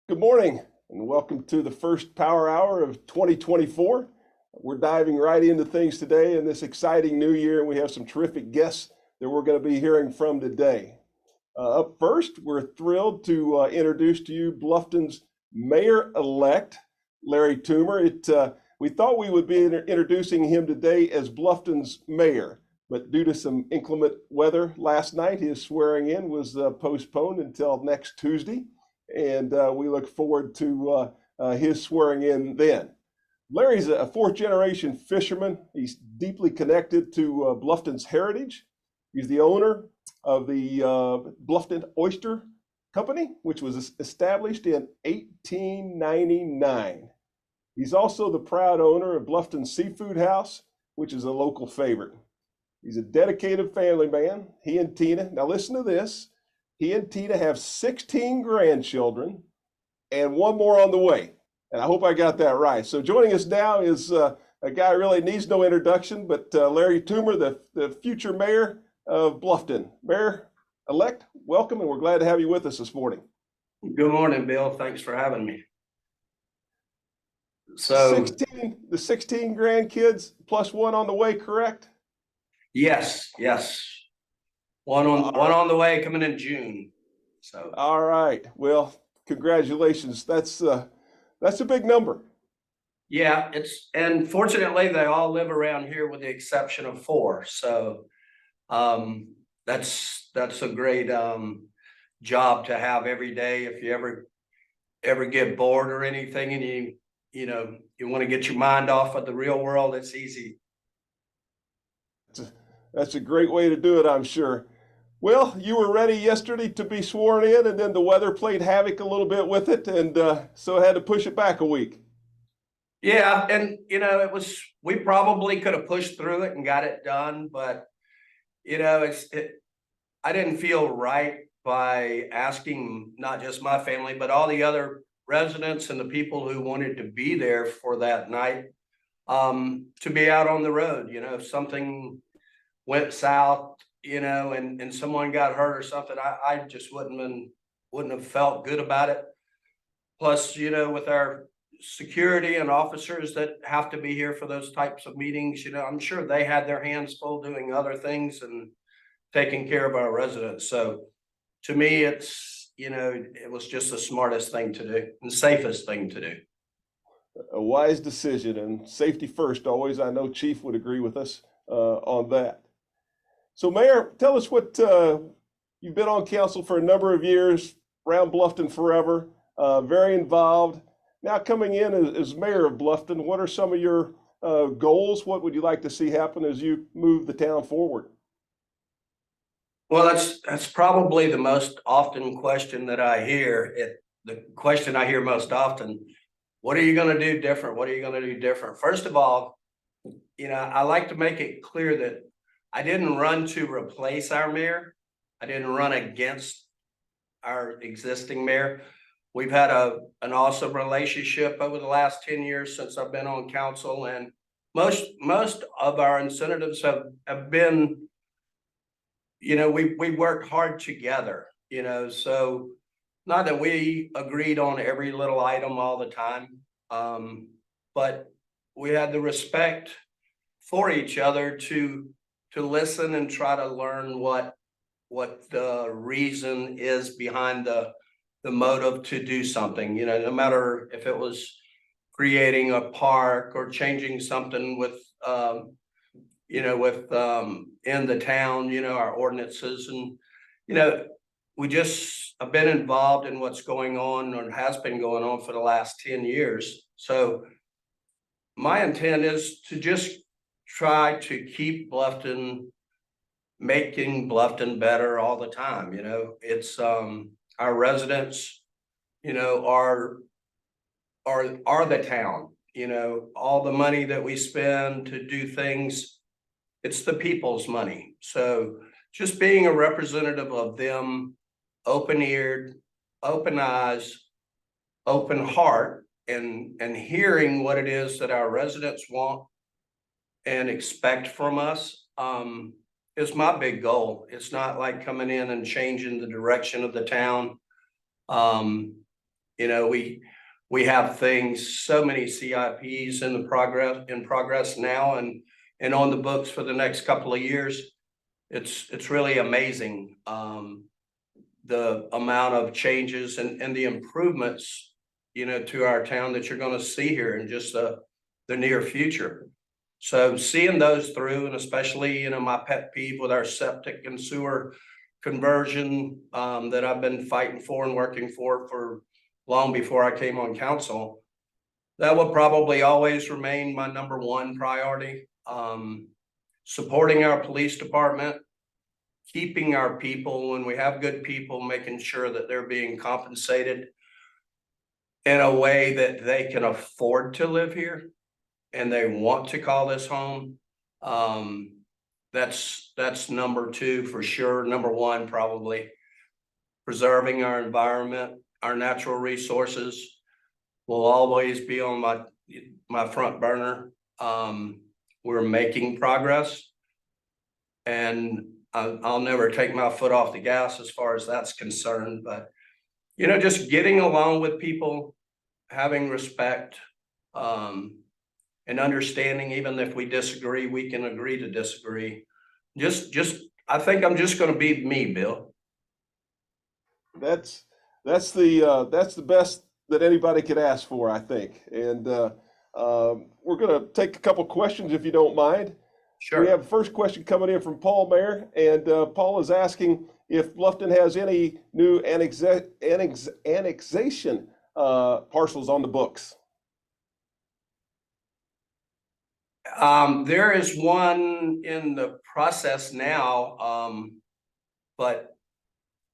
Good morning and welcome to the first Power Hour of 2024. We're diving right into things today in this exciting new year, and we have some terrific guests that we're going to be hearing from today. Up first, we're thrilled to introduce to you Bluffton's mayor-elect, Larry Toomer. We thought we would be introducing him today as Bluffton's mayor, but due to some inclement weather last night, his swearing in was postponed until next Tuesday. And we look forward to his swearing in then. Larry's a fourth generation fisherman. He's deeply connected to Bluffton's heritage. He's the owner of the Bluffton Oyster Company, which was established in 1899. He's also the proud owner of Bluffton Seafood House, which is a local favorite. He's a dedicated family man. He and Tina, now listen to this. He and Tina have 16 grandchildren and one more on the way. And I hope I got that right. So joining us now is a guy who really needs no introduction, but Larry Toomer, the future mayor of Bluffton. Mayor-elect, welcome, and we're glad to have you with us this morning. Good morning, Bill. Thanks for having me. So the 16 grandkids plus one on the way, correct? Yes. One on the way, coming in June. So all right. Well, congratulations. That's a big number. yeah, and fortunately they all live around here with the exception of 4. So that's a great job to have every day. If you ever get bored or anything and you want to get your mind off of the real world, it's easy. That's a great way to do it, I'm sure. Well, you were ready yesterday to be sworn in, and then the weather played havoc a little bit with it, and so I had to push it back a week. Yeah, and we probably could have pushed through it and got it done, but I didn't feel right by asking not just my family, but all the other residents and the people who wanted to be there for that night, to be out on the road. If something went south, and someone got hurt or something, I just wouldn't have felt good about it. Plus, with our security and officers that have to be here for those types of meetings, I'm sure they had their hands full doing other things and taking care of our residents. So to me, it was just the smartest thing to do and safest thing to do. A wise decision, and safety first always. I know Chief would agree with us on that. So, Mayor, tell us what you've been on council for a number of years, around Bluffton forever, very involved. Now coming in as mayor of Bluffton, what are some of your goals? What would you like to see happen as you move the town forward? Well, that's probably the most often question that I hear. The question I hear most often: what are you going to do different? What are you going to do different? First of all, I like to make it clear that I didn't run to replace our mayor. I didn't run against our existing mayor. We've had an awesome relationship over the last 10 years since I've been on council, and most of our incentives have been, we worked hard together, so not that we agreed on every little item all the time, but we had the respect for each other to listen and try to learn what the reason is behind the motive to do something. No matter if it was creating a park or changing something with in the town, our ordinances, and we just have been involved in what's going on or has been going on for the last 10 years. So my intent is to just try to keep making Bluffton better all the time. It's our residents, are the town. All the money that we spend to do things, it's the people's money. So just being a representative of them, open-eared, open eyes, open heart, and hearing what it is that our residents want and expect from us, is my big goal. It's not like coming in and changing the direction of the town. We have things, so many CIPs in progress now and on the books for the next couple of years. It's really amazing, the amount of changes and the improvements, to our town that you're going to see here in just the near future. So seeing those through, and especially, my pet peeve with our septic and sewer conversion, that I've been fighting for and working for long before I came on council, that will probably always remain my number one priority. Supporting our police department, keeping our people, when we have good people, making sure that they're being compensated in a way that they can afford to live here and they want to call this home. That's number two for sure. Number one, probably preserving our environment, our natural resources will always be on my front burner. We're making progress, and I'll never take my foot off the gas as far as that's concerned. But just getting along with people, having respect, and understanding, even if we disagree, we can agree to disagree. I think I'm just going to be me, Bill. That's the best that anybody could ask for, I think. And we're going to take a couple questions if you don't mind. Sure. We have a first question coming in from Paul Mayer, and Paul is asking if Bluffton has any new annexation parcels on the books. There is one in the process now, but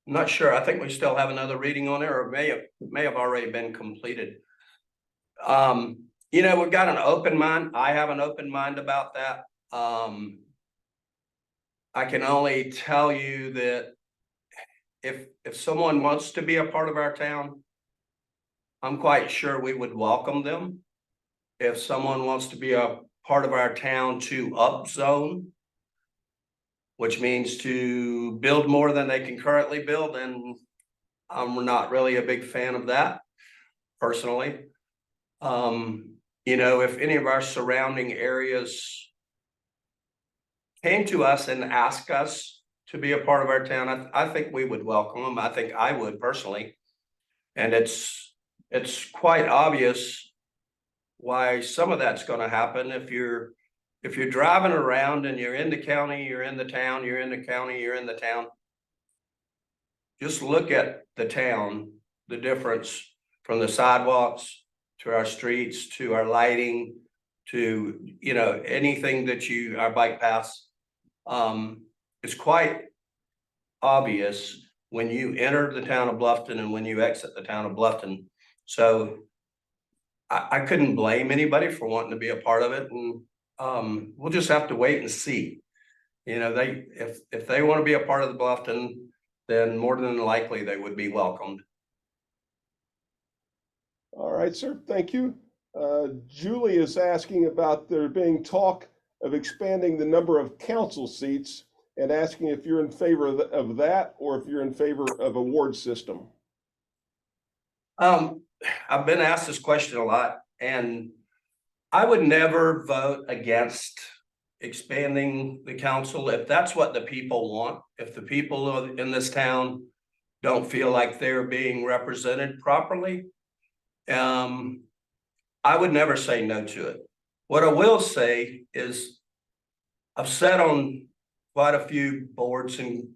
I'm not sure. I think we still have another reading on it, or it may have already been completed. We've got an open mind. I have an open mind about that. I can only tell you that if someone wants to be a part of our town, I'm quite sure we would welcome them. If someone wants to be a part of our town to upzone, which means to build more than they can currently build, and I'm not really a big fan of that personally. If any of our surrounding areas came to us and asked us to be a part of our town, I think we would welcome them. I think I would personally. And it's quite obvious why some of that's going to happen. If you're driving around and you're in the county, you're in the town, you're in the county, you're in the town, just look at the town, the difference from the sidewalks to our streets, to our lighting, to, anything that our bike paths. It's quite obvious when you enter the town of Bluffton and when you exit the town of Bluffton. So I couldn't blame anybody for wanting to be a part of it, and we'll just have to wait and see. If they want to be a part of the Bluffton, then more than likely they would be welcomed. All right, sir. Thank you. Julie is asking about there being talk of expanding the number of council seats, and asking if you're in favor of that or if you're in favor of a ward system. I've been asked this question a lot, and I would never vote against expanding the council if that's what the people want. If the people in this town don't feel like they're being represented properly, I would never say no to it. What I will say is I've sat on quite a few boards and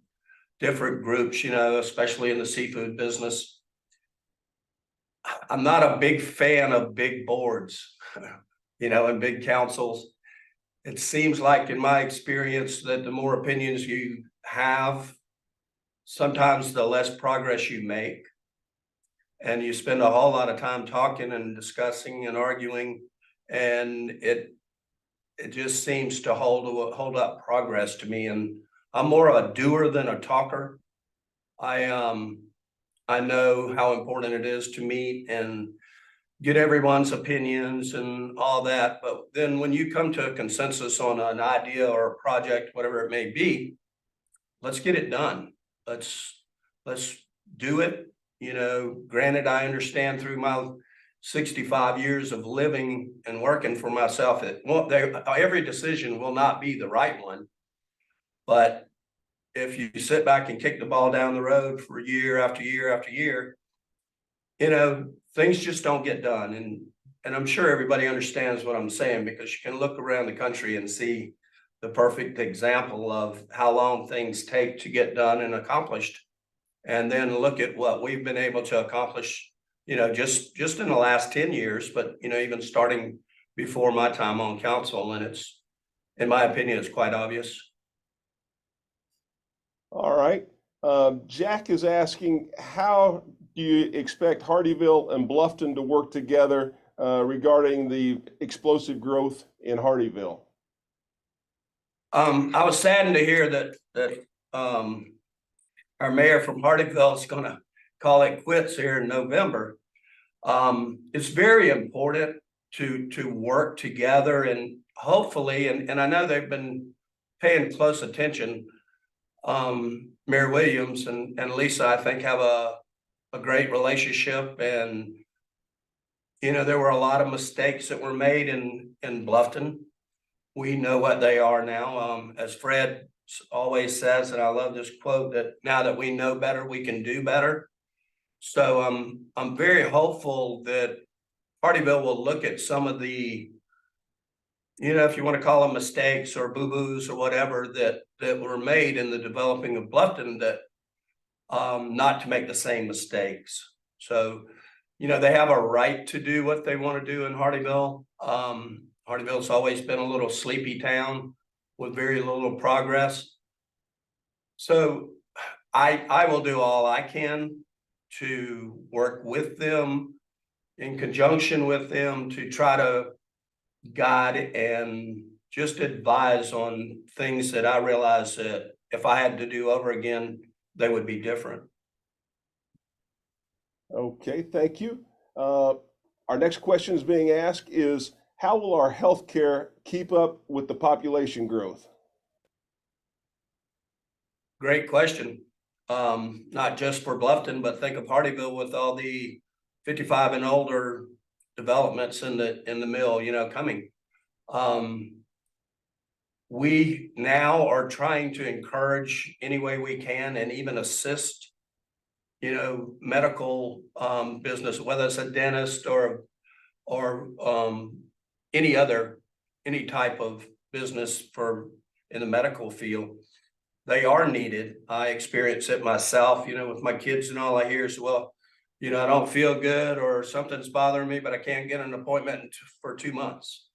different groups, especially in the seafood business. I'm not a big fan of big boards, and big councils. It seems like, in my experience, that the more opinions you have, sometimes the less progress you make. And you spend a whole lot of time talking and discussing and arguing, and it just seems to hold up progress to me. And I'm more of a doer than a talker. I know how important it is to meet and get everyone's opinions and all that. But then when you come to a consensus on an idea or a project, whatever it may be, let's get it done. Let's do it. You know, granted, I understand through my 65 years of living and working for myself, every decision will not be the right one. But if you sit back and kick the ball down the road for year after year after year, you know, things just don't get done. And I'm sure everybody understands what I'm saying, because you can look around the country and see the perfect example of how long things take to get done and accomplished. And then look at what we've been able to accomplish, you know, just in the last 10 years, but, you know, even starting before my time on council. And it's, in my opinion, it's quite obvious. All right. Jack is asking, how do you expect Hardeeville and Bluffton to work together regarding the explosive growth in Hardeeville? I was saddened to hear that our mayor from Hardeeville is going to call it quits here in November. It's very important to work together, and hopefully, and I know they've been paying close attention. Mayor Williams and Lisa, I think, have a great relationship, and you know, there were a lot of mistakes that were made in Bluffton. We know what they are now. As Fred always says, and I love this quote, that now that we know better, we can do better. So I'm very hopeful that Hardeeville will look at some of the, you know, if you want to call them mistakes or boo-boos or whatever that were made in the developing of Bluffton, that not to make the same mistakes. So, you know, they have a right to do what they want to do in Hardeeville. Hardeeville's always been a little sleepy town with very little progress. So I will do all I can to work with them, in conjunction with them, to try to guide and just advise on things that I realize that if I had to do over again, they would be different. Okay, thank you. Our next question is being asked is, how will our healthcare keep up with the population growth? Great question. Not just for Bluffton, but think of Hardeeville with all the 55 and older developments in the mill, you know, coming. We now are trying to encourage any way we can, and even assist, you know, medical business, whether it's a dentist or any type of business in the medical field. They are needed. I experience it myself, you know, with my kids, and all I hear is, well, you know, I don't feel good or something's bothering me, but I can't get an appointment for 2 months.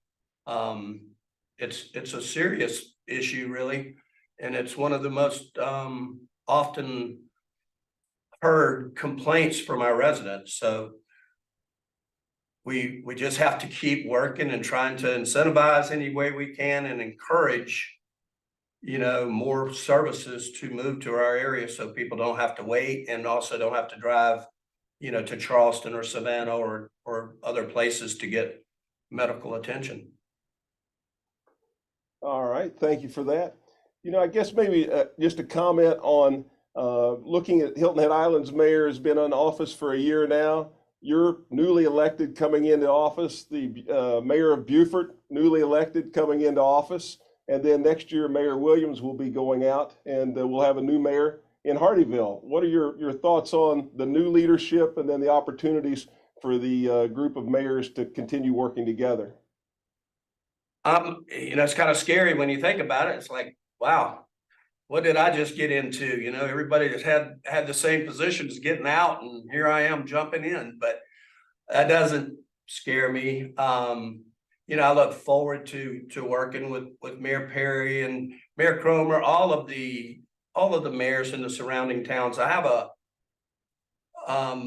It's a serious issue, really. And it's one of the most often heard complaints from our residents. So we just have to keep working and trying to incentivize any way we can, and encourage, you know, more services to move to our area, so people don't have to wait, and also don't have to drive, you know, to Charleston or Savannah or other places to get medical attention. All right, thank you for that. You know, I guess maybe just a comment on looking at Hilton Head Island's mayor has been in office for a year now. You're newly elected coming into office. The mayor of Beaufort, newly elected coming into office. And then next year, Mayor Williams will be going out, and we'll have a new mayor in Hardeeville. What are your thoughts on the new leadership, and then the opportunities for the group of mayors to continue working together? You know, it's kind of scary when you think about it. It's like, wow, what did I just get into? You know, everybody just had the same positions getting out, and here I am jumping in. But that doesn't scare me. You know, I look forward to working with Mayor Perry and Mayor Cromer, all of the mayors in the surrounding towns. I have a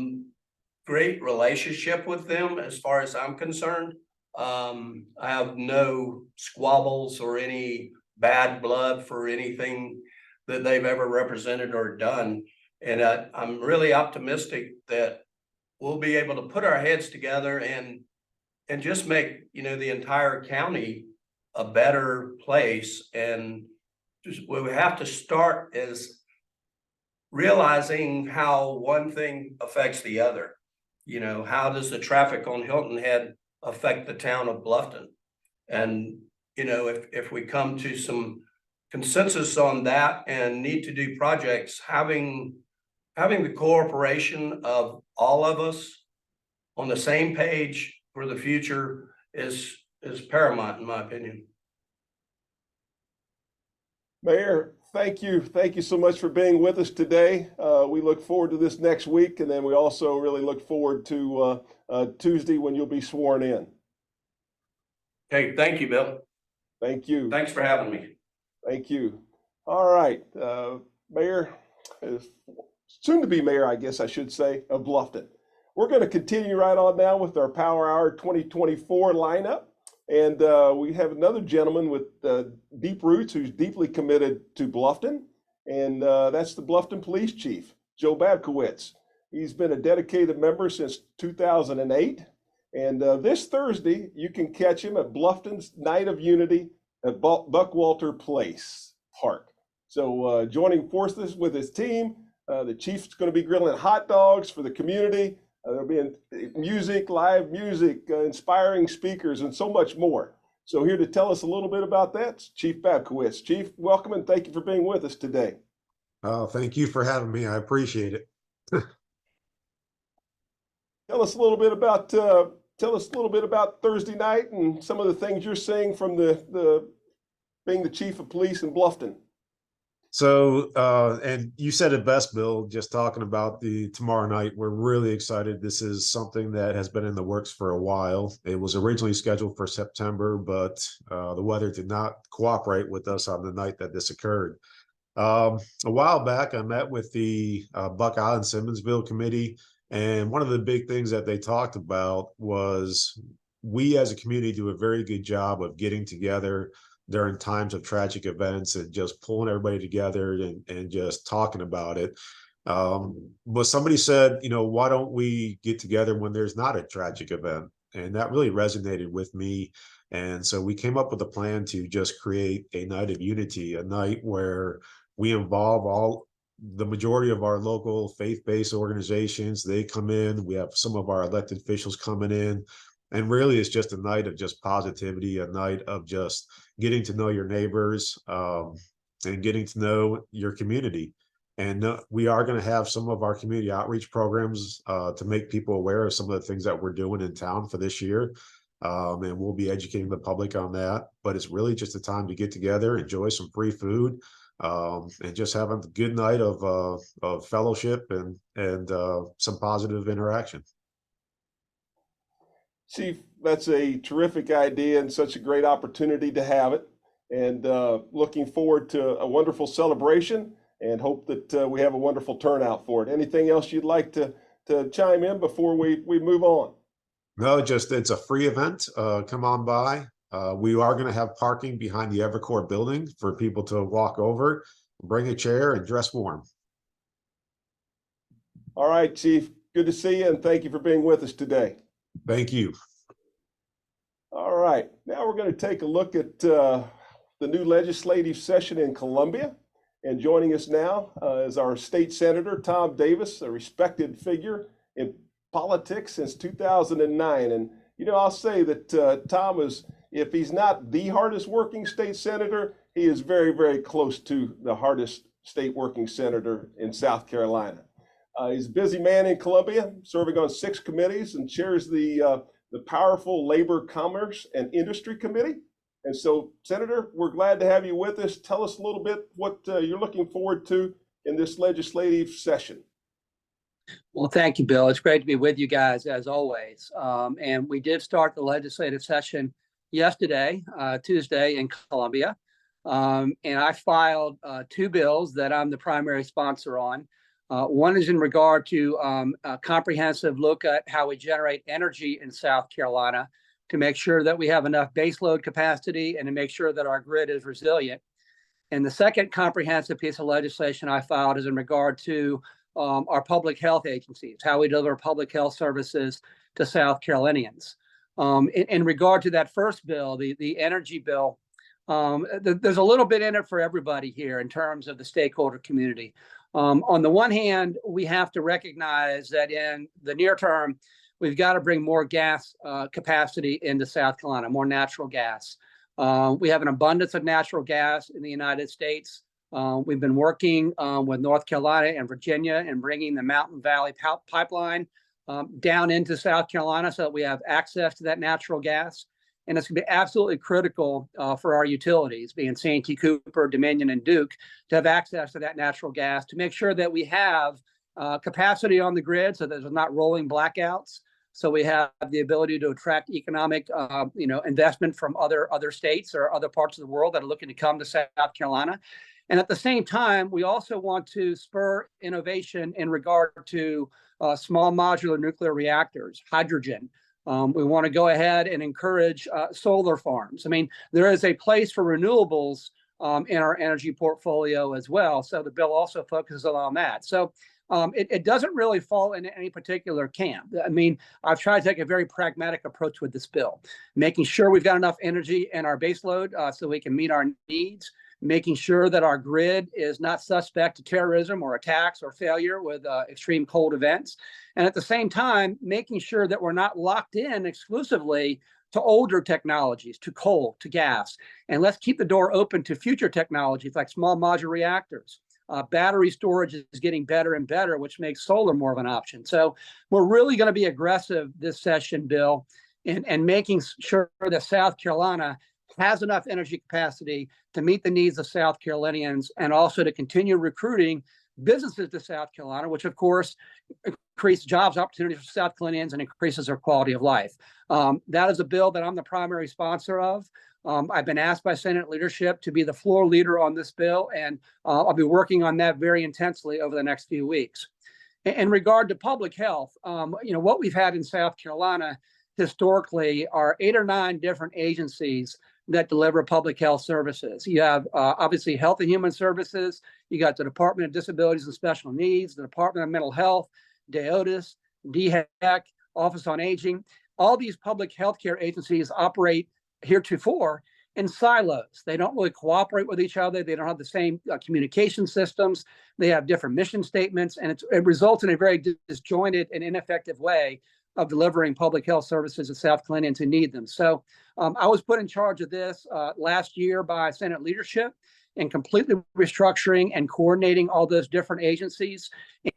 great relationship with them as far as I'm concerned. I have no squabbles or any bad blood for anything that they've ever represented or done. And I'm really optimistic that we'll be able to put our heads together and just make, you know, the entire county a better place. And just, we have to start as realizing how one thing affects the other. You know, how does the traffic on Hilton Head affect the town of Bluffton? And, you know, if we come to some consensus on that and need to do projects, having the cooperation of all of us on the same page for the future is paramount, in my opinion. Mayor, thank you. Thank you so much for being with us today. We look forward to this next week, and then we also really look forward to Tuesday when you'll be sworn in. Okay, thank you, Bill. Thank you. Thanks for having me. Thank you. All right, Mayor, soon to be mayor, I guess I should say, of Bluffton. We're going to continue right on now with our Power Hour 2024 lineup. And we have another gentleman with deep roots who's deeply committed to Bluffton. And that's the Bluffton Police Chief, Joe Babkiewicz. He's been a dedicated member since 2008. And this Thursday, you can catch him at Bluffton's Night of Unity at Buckwalter Place Park. So joining forces with his team, the chief's going to be grilling hot dogs for the community. There'll be music, live music, inspiring speakers, and so much more. So here to tell us a little bit about that, Chief Babkiewicz. Chief, welcome and thank you for being with us today. Oh, thank you for having me. I appreciate it. Tell us a little bit about Thursday night and some of the things you're seeing from the being the chief of police in Bluffton. So, and you said it best, Bill, just talking about the tomorrow night. We're really excited. This is something that has been in the works for a while. It was originally scheduled for September, but the weather did not cooperate with us on the night that this occurred. A while back, I met with the Buck Island Simmonsville committee, and one of the big things that they talked about was we as a community do a very good job of getting together during times of tragic events and just pulling everybody together and just talking about it. But somebody said, you know, why don't we get together when there's not a tragic event? And that really resonated with me. And so we came up with a plan to just create a night of unity, a night where we involve the majority of our local faith-based organizations. They come in, we have some of our elected officials coming in, and really it's just a night of just positivity, a night of just getting to know your neighbors and getting to know your community. And we are going to have some of our community outreach programs to make people aware of some of the things that we're doing in town for this year. And we'll be educating the public on that. But it's really just a time to get together, enjoy some free food, and just have a good night of fellowship and some positive interaction. Chief, that's a terrific idea and such a great opportunity to have it. And looking forward to a wonderful celebration and hope that we have a wonderful turnout for it. Anything else you'd like to chime in before we move on? No, just it's a free event. Come on by. We are going to have parking behind the Evercore building for people to walk over, bring a chair, and dress warm. All right, Chief. Good to see you, and thank you for being with us today. Thank you. All right. Now we're going to take a look at the new legislative session in Columbia. And joining us now is our state senator, Tom Davis, a respected figure in politics since 2009. And, you know, I'll say that Tom is, if he's not the hardest working state senator, he is very, very close to the hardest state working senator in South Carolina. He's a busy man in Columbia, serving on 6 committees and chairs the powerful Labor, Commerce, and Industry Committee. And so, Senator, we're glad to have you with us. Tell us a little bit what you're looking forward to in this legislative session. Well, thank you, Bill. It's great to be with you guys as always. And we did start the legislative session yesterday, Tuesday in Columbia. And I filed 2 bills that I'm the primary sponsor on. One is in regard to a comprehensive look at how we generate energy in South Carolina to make sure that we have enough baseload capacity and to make sure that our grid is resilient. And the second comprehensive piece of legislation I filed is in regard to our public health agencies, how we deliver public health services to South Carolinians. In regard to that first bill, the energy bill, there's a little bit in it for everybody here in terms of the stakeholder community. On the one hand, we have to recognize that in the near term, we've got to bring more gas capacity into South Carolina, more natural gas. We have an abundance of natural gas in the United States. We've been working with North Carolina and Virginia and bringing the Mountain Valley Pipeline down into South Carolina so that we have access to that natural gas. And it's going to be absolutely critical for our utilities, being Santee Cooper, Dominion, and Duke, to have access to that natural gas to make sure that we have capacity on the grid so that there's not rolling blackouts. So we have the ability to attract economic, investment from other states or other parts of the world that are looking to come to South Carolina. And at the same time, we also want to spur innovation in regard to small modular nuclear reactors, hydrogen. We want to go ahead and encourage solar farms. I mean, there is a place for renewables in our energy portfolio as well. So the bill also focuses on that. So it doesn't really fall into any particular camp. I mean, I've tried to take a very pragmatic approach with this bill, making sure we've got enough energy in our baseload so we can meet our needs, making sure that our grid is not suspect to terrorism or attacks or failure with extreme cold events. And at the same time, making sure that we're not locked in exclusively to older technologies, to coal, to gas. And let's keep the door open to future technologies like small modular reactors. Battery storage is getting better and better, which makes solar more of an option. So we're really going to be aggressive this session, Bill, in making sure that South Carolina has enough energy capacity to meet the needs of South Carolinians and also to continue recruiting businesses to South Carolina, which of course increases jobs opportunities for South Carolinians and increases their quality of life. That is a bill that I'm the primary sponsor of. I've been asked by Senate leadership to be the floor leader on this bill, and I'll be working on that very intensely over the next few weeks. In regard to public health, what we've had in South Carolina historically are 8 or 9 different agencies that deliver public health services. You have obviously Health and Human Services. You got the Department of Disabilities and Special Needs, the Department of Mental Health, DEODIS, DHEC, Office on Aging. All these public healthcare agencies operate heretofore in silos. They don't really cooperate with each other. They don't have the same communication systems. They have different mission statements, and it results in a very disjointed and ineffective way of delivering public health services to South Carolinians who need them. So I was put in charge of this last year by Senate leadership and completely restructuring and coordinating all those different agencies.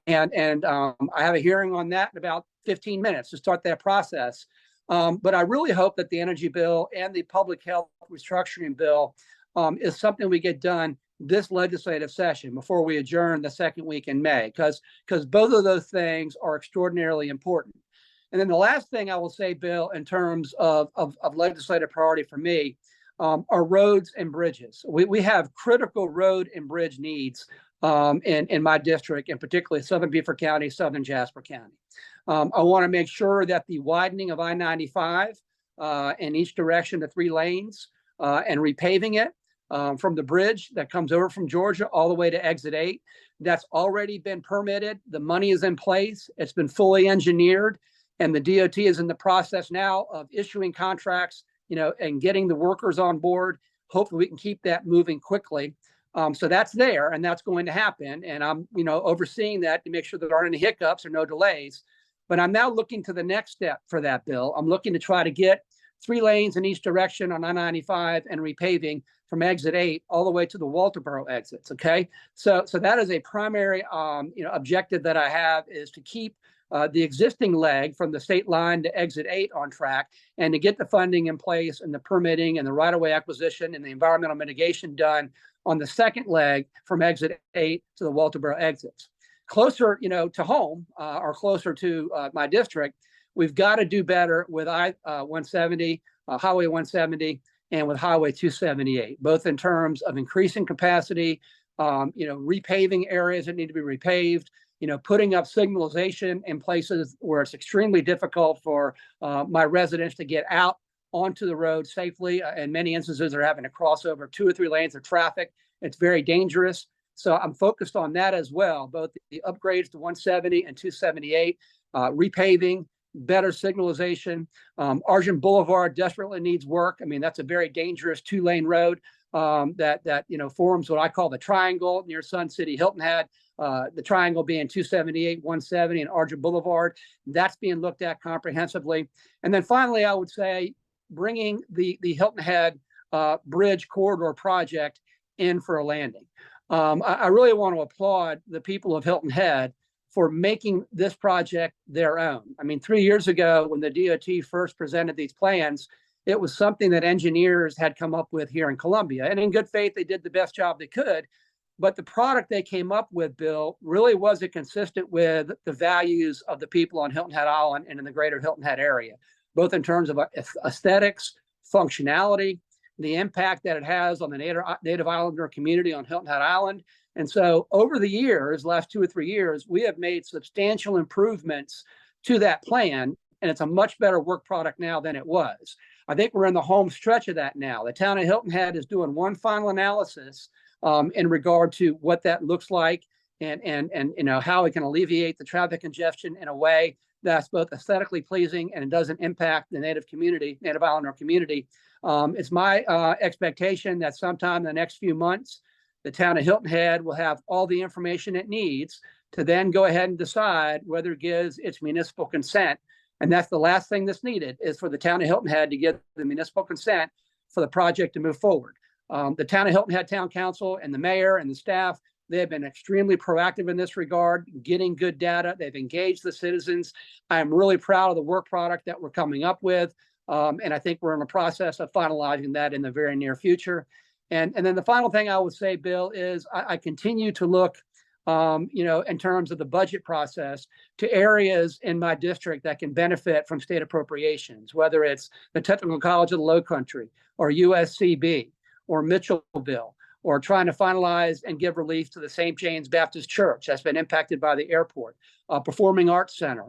And I have a hearing on that in about 15 minutes to start that process. But I really hope that the energy bill and the public health restructuring bill is something we get done this legislative session before we adjourn the second week in May, because both of those things are extraordinarily important. And then the last thing I will say, Bill, in terms of legislative priority for me, are roads and bridges. We have critical road and bridge needs in my district, and particularly Southern Beaufort County, Southern Jasper County. I want to make sure that the widening of I-95 in each direction to 3 lanes and repaving it from the bridge that comes over from Georgia all the way to exit 8, that's already been permitted. The money is in place. It's been fully engineered. And the DOT is in the process now of issuing contracts, and getting the workers on board. Hopefully we can keep that moving quickly. So that's there, and that's going to happen. And I'm, overseeing that to make sure there aren't any hiccups or no delays. But I'm now looking to the next step for that bill. I'm looking to try to get 3 lanes in each direction on I-95 and repaving from exit 8 all the way to the Walterboro exits. Okay, so that is a primary, objective that I have, is to keep the existing leg from the state line to exit 8 on track, and to get the funding in place and the permitting and the right-of-way acquisition and the environmental mitigation done on the second leg from exit 8 to the Walterboro exits. Closer, to home or closer to my district, we've got to do better with I-170, Highway 170, and with Highway 278, both in terms of increasing capacity, repaving areas that need to be repaved, putting up signalization in places where it's extremely difficult for my residents to get out onto the road safely. In many instances, they're having to cross over 2 or 3 lanes of traffic. It's very dangerous. So I'm focused on that as well, both the upgrades to 170 and 278, repaving, better signalization. Argent Boulevard desperately needs work. I mean, that's a very dangerous 2-lane road. that forms what I call the triangle near Sun City Hilton Head. The triangle being 278, 170, and Argent Boulevard. That's being looked at comprehensively. And then finally, I would say bringing the Hilton Head Bridge Corridor project in for a landing. I really want to applaud the people of Hilton Head for making this project their own. I mean, 3 years ago, when the DOT first presented these plans, it was something that engineers had come up with here in Columbia. And in good faith, they did the best job they could. But the product they came up with, Bill, really wasn't consistent with the values of the people on Hilton Head Island and in the greater Hilton Head area, both in terms of aesthetics, functionality, the impact that it has on the Native Islander community on Hilton Head Island. And so over the years, last 2 or 3 years, we have made substantial improvements to that plan, and it's a much better work product now than it was. I think we're in the home stretch of that now. The town of Hilton Head is doing one final analysis in regard to what that looks like and how it can alleviate the traffic congestion in a way that's both aesthetically pleasing and it doesn't impact the Native Islander community. It's my expectation that sometime in the next few months, the town of Hilton Head will have all the information it needs to then go ahead and decide whether it gives its municipal consent. And that's the last thing that's needed, is for the town of Hilton Head to get the municipal consent for the project to move forward. The town of Hilton Head Town Council and the mayor and the staff, they have been extremely proactive in this regard, getting good data. They've engaged the citizens. I'm really proud of the work product that we're coming up with. And I think we're in the process of finalizing that in the very near future. And then the final thing I would say, Bill, is I continue to look, in terms of the budget process, to areas in my district that can benefit from state appropriations, whether it's the Technical College of the Lowcountry or USCB or Mitchellville, or trying to finalize and give relief to the St. James Baptist Church that's been impacted by the airport, Performing Arts Center,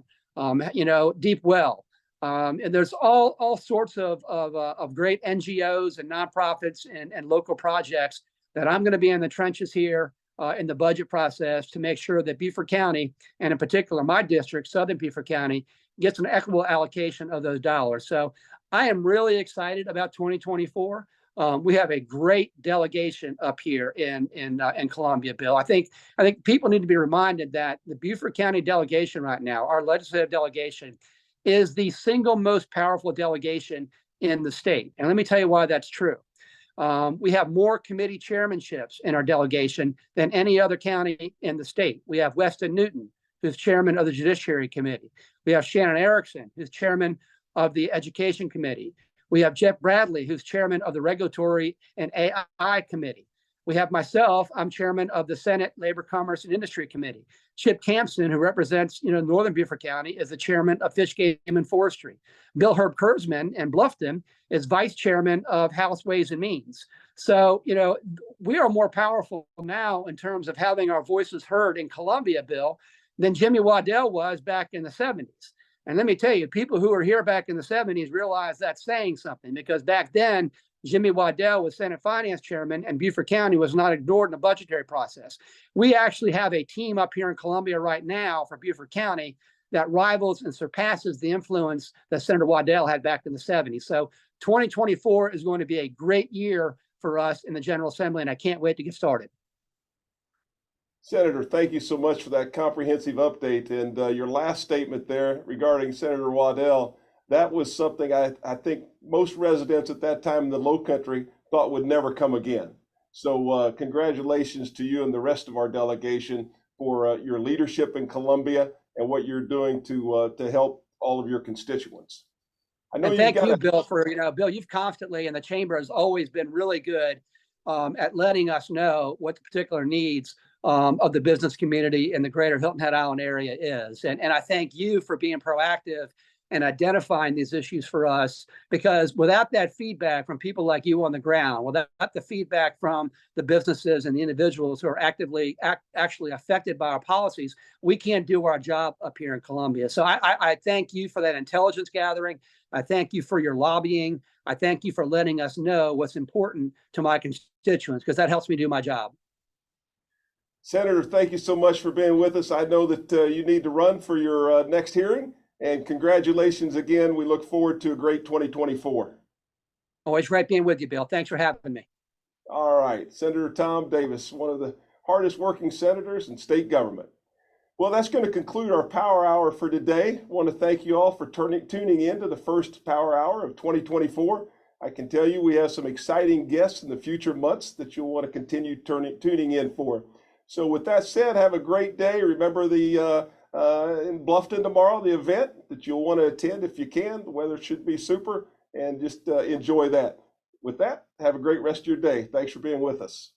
Deep Well. And there's all sorts of great NGOs and nonprofits and local projects that I'm going to be in the trenches here in the budget process to make sure that Beaufort County, and in particular my district, Southern Beaufort County, gets an equitable allocation of those dollars. So I am really excited about 2024. We have a great delegation up here in Columbia, Bill. I think people need to be reminded that the Beaufort County delegation right now, our legislative delegation, is the single most powerful delegation in the state. And let me tell you why that's true. We have more committee chairmanships in our delegation than any other county in the state. We have Weston Newton, who's chairman of the Judiciary Committee. We have Shannon Erickson, who's chairman of the Education Committee. We have Jeff Bradley, who's chairman of the Regulatory and AI Committee. We have myself, I'm chairman of the Senate Labor, Commerce, and Industry Committee. Chip Campson, who represents Northern Beaufort County, is the chairman of Fish, Game, and Forestry. Bill Herb Kurzman in Bluffton is vice chairman of House Ways and Means. So, we are more powerful now in terms of having our voices heard in Columbia, Bill, than Jimmy Waddell was back in the 70s. And let me tell you, people who were here back in the 70s realize that's saying something, because back then, Jimmy Waddell was Senate Finance Chairman and Beaufort County was not ignored in the budgetary process. We actually have a team up here in Columbia right now for Beaufort County that rivals and surpasses the influence that Senator Waddell had back in the 70s. So 2024 is going to be a great year for us in the General Assembly, and I can't wait to get started. Senator, thank you so much for that comprehensive update. And your last statement there regarding Senator Waddell, that was something I think most residents at that time in the Lowcountry thought would never come again. So congratulations to you and the rest of our delegation for your leadership in Columbia and what you're doing to help all of your constituents. I know. And thank you, Bill, for Bill, you've constantly, and the chamber has always been really good at letting us know what the particular needs of the business community in the greater Hilton Head Island area is. And I thank you for being proactive and identifying these issues for us, because without that feedback from people like you on the ground, without the feedback from the businesses and the individuals who are actually affected by our policies, we can't do our job up here in Columbia. So I thank you for that intelligence gathering. I thank you for your lobbying. I thank you for letting us know what's important to my constituents, because that helps me do my job. Senator, thank you so much for being with us. I know that you need to run for your next hearing. And congratulations again. We look forward to a great 2024. Always great being with you, Bill. Thanks for having me. All right, Senator Tom Davis, one of the hardest working senators in state government. Well, that's going to conclude our Power Hour for today. I want to thank you all for tuning in to the first Power Hour of 2024. I can tell you we have some exciting guests in the future months that you'll want to continue tuning in for. So with that said, have a great day. Remember the in Bluffton tomorrow, the event that you'll want to attend if you can. The weather should be super, and just enjoy that. With that, have a great rest of your day. Thanks for being with us.